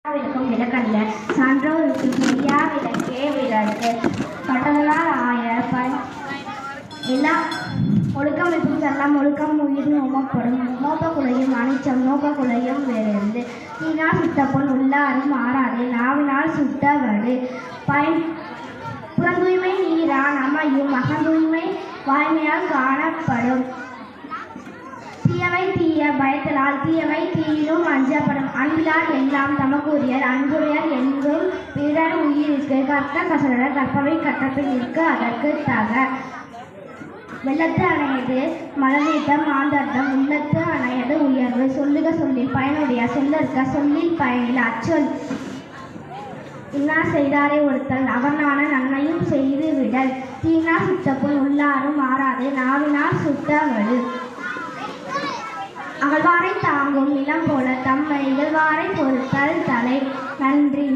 விளக்கும் விளக்கல்ல சான்றோருக்கு செய்யா விளக்கே விளக்கு பட்டதனால் ஆய எல்லாம் ஒழுக்கம் இருக்கும் செல்லம் ஒழுக்கம் உயிர் நோமப்படும் நோக்க குலையும் அனிச்சம் நோக்க குலையும் வேறு நீனால் சுத்தப்பொன் உள்ளாரும் மாறாதே நாவினால் சுட்டவடு பயன் புறந்தூய்மை நீரான் அமையும் மகந்தூய்மை வாய்மையால் காணப்படும் தீயவை தீய பயத்தலால் தீயவை தீயிலும் அஞ்சப்படும் அன்பிலார் எல்லாம் தமக்குரியர் அன்புடையர் எங்கும் பிறர் உயிருக்கு கற்க கசட கற்பவை கற்றப்பில் நிற்க அதற்கு தக வெள்ளத்து அணையது மலநீட்டம் ஆந்தர்த்தம் உள்ளத்து அணையது உயர்வு சொல்லுக சொல்லில் பயனுடைய சொல்லற்க சொல்லில் பயனில் அச்சொல் இன்னா செய்தாரே ஒருத்தல் அவனான நன்மையும் செய்து விடல் தீனா சுத்தப்புள் உள்ளாரும் மாறாது நாவினால் சுட்டவடு அகழ்வாரை தாங்கும் நிலம் போல தம்மை இகழ்வாரை பொறுத்தல் தலை. நன்றி.